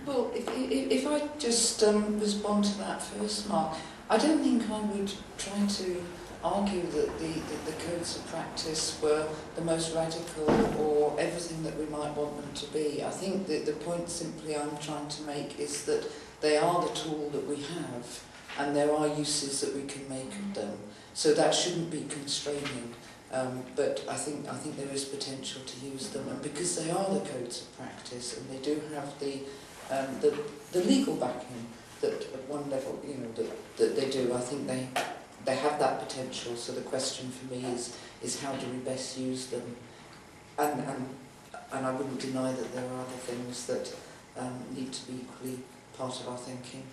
Well, if I just respond to that first, Mark, I don't think I would try to argue that the codes of practice were the most radical or everything that we might want them to be. I think that the point simply I'm trying to make is that they are the tool that we have, and there are uses that we can make of them. So that shouldn't be constraining. But I think there is potential to use them, and because they are the codes of practice and they do have the legal backing that at one level, you know, that they do, I think they have that potential. So the question for me is how do we best use them? And I wouldn't deny that there are other things that need to be equally part of our thinking.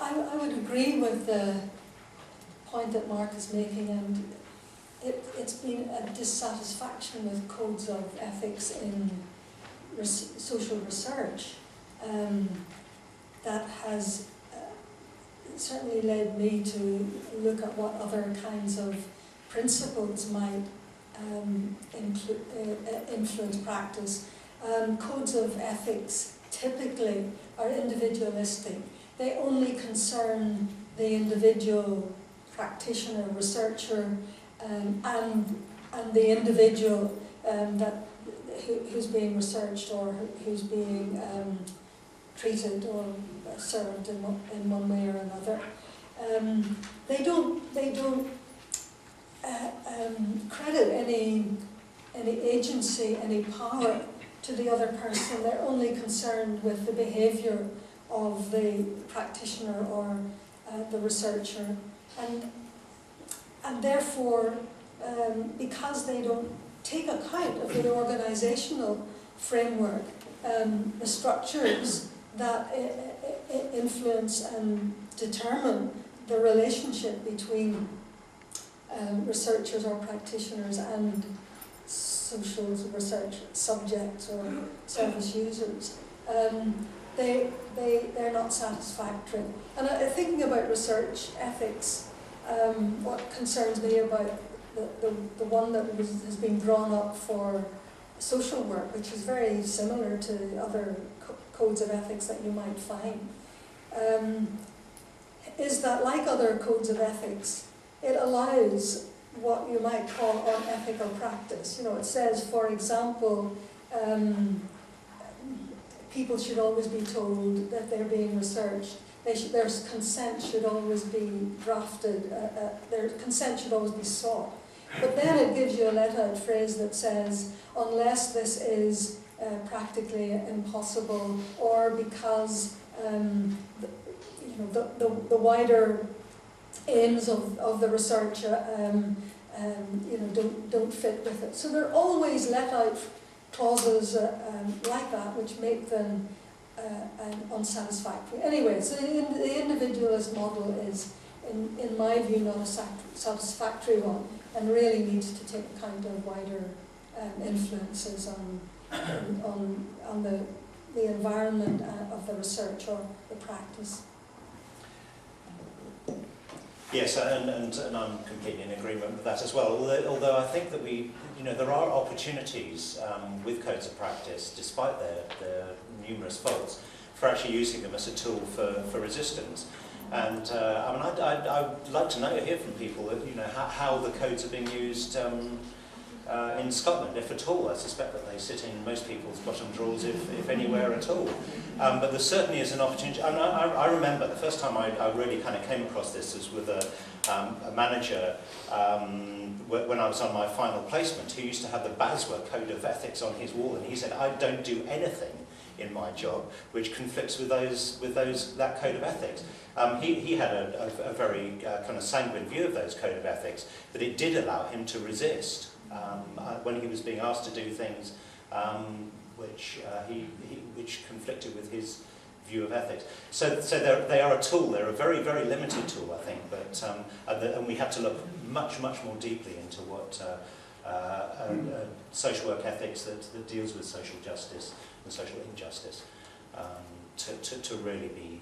I would agree with the point that Mark is making, and it's been a dissatisfaction with codes of ethics in social research that has certainly led me to look at what other kinds of principles might influence practice. Codes of ethics typically are individualistic. They only concern the individual practitioner, researcher, and the individual who's being researched or who's being treated or served in one way or another. They don't credit any agency, any power to the other person. They're only concerned with the behaviour of the practitioner or the researcher, and therefore, because they don't take account of the organisational framework, the structures that influence and determine the relationship between researchers or practitioners and social research subjects or service users, they're not satisfactory. And thinking about research ethics, what concerns me about the one that has been drawn up for social work, which is very similar to other codes of ethics that you might find, is that, like other codes of ethics, it allows what you might call unethical practice. You know, it says, for example, people should always be told that they're being researched. Their consent should always be drafted. Their consent should always be sought. But then it gives you a let-out phrase that says, unless this is practically impossible, or because the wider aims of the research don't fit with it. So there are always let-out clauses like that, which make them unsatisfactory. Anyway, so the individualist model is, in my view, not a satisfactory one, and really needs to take account of wider influences on the environment of the research or the practice. Yes, and I'm completely in agreement with that as well. Although I think that there are opportunities with codes of practice, despite their numerous faults, for actually using them as a tool for resistance. And I'd like to hear from people how the codes are being used in Scotland, if at all. I suspect that they sit in most people's bottom drawers, if anywhere at all. But there certainly is an opportunity. And I remember the first time I really kind of came across this was with a manager when I was on my final placement, who used to have the BASWA Code of Ethics on his wall, and he said, I don't do anything in my job which conflicts with that code of ethics. He had a very kind of sanguine view of those code of ethics, that it did allow him to resist when he was being asked to do things which conflicted with his view of ethics. So they are a tool. They're a very, very limited tool, I think. But and we have to look much, much more deeply into what social work ethics that deals with social justice and social injustice to really be